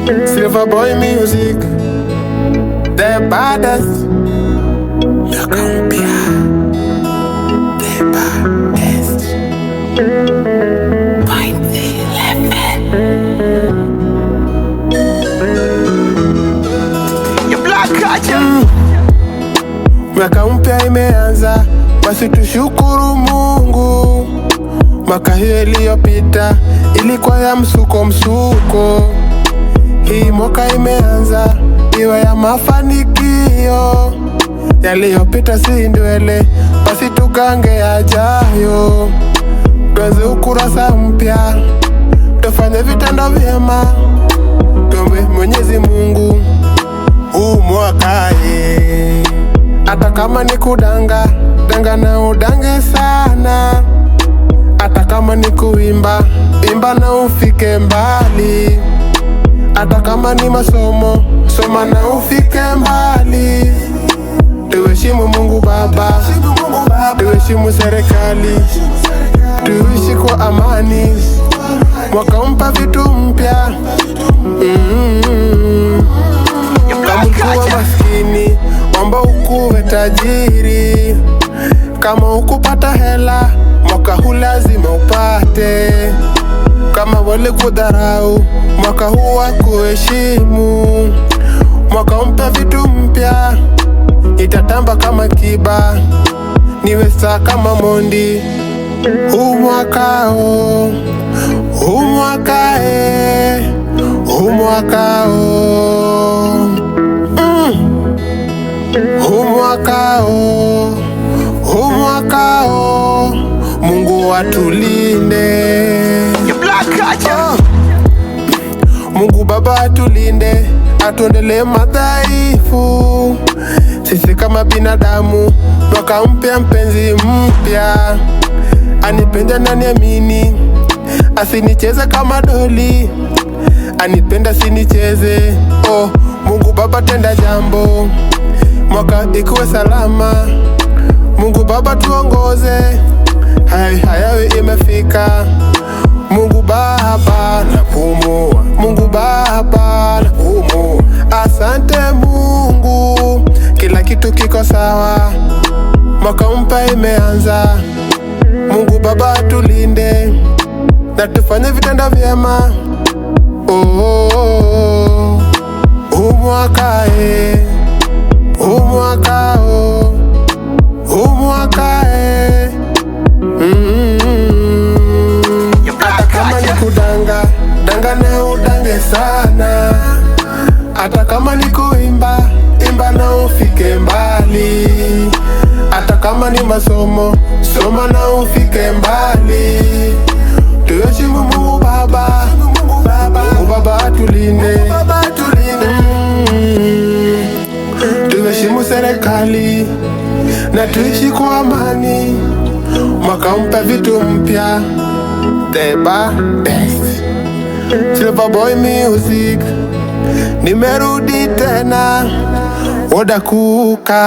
Silver Boy Music, the baddest. Nakumbia, the baddest. Point the level. You black culture. Mwaka mpya imeanza, basi tushukuru Mungu. Mwaka hiyo iliyopita ilikuwa ya msuko. Hii mwaka imeanza iwe ya mafanikio. Yaliyopita si ndwele, basi tugange yajayo. Tuanze ukurasa mpya, tufanye vitendo vyema. Tuombe Mwenyezi Mungu huu mwaka hata kama ni kudanga, danga na udange sana. Hata kama ni kuimba, imba na ufike mbali. Hata kama ni masomo, soma na ufike mbali. Tuheshimu Mungu Baba, tuheshimu serikali, tuishi kwa amani. Mwaka mpa vitu mpya. Kama ukuwa maskini, omba ukuwe tajiri. Kama ukupata hela, mwaka huu lazima upate. Kama wale kudharau, mwaka huu wakuheshimu. Mwaka mpa vitu mpya, itatamba kama Kiba, niwe saa kama Mondi. Huu mwaka huu mwaka huu mwaka huu mwaka huu mwaka Mungu atulinde. Mungu Baba atulinde, atuondelee madhaifu. Sisi kama binadamu, mwaka mpya mpenzi mpya. Anipenda na niamini, asinicheze kama doli. Anipenda sinicheze, Mungu Baba tenda jambo, mwaka ikuwe salama. Mungu Baba tuongoze, hayawe imefika. Mungu Baba napumua, Mungu Baba napumua. Asante Mungu, kila kitu kiko sawa. Mwaka mpya imeanza, Mungu Baba atulinde na tufanye vitendo vyema. Huu mwaka huu mwaka huu mwaka hata kama ni kudanga, danga na udange sana. Hata kama ni kuimba, imba na ufike mbali. Hata kama ni masomo, soma na ufike mbali. Tuheshimu Mungu Baba, Mungu Baba atulinde. Tuheshimu serikali na tuishi kwa amani. Mwaka mpya vitu mpya, the best. Silver Boy Music, nimerudi tena, Oda Kuka.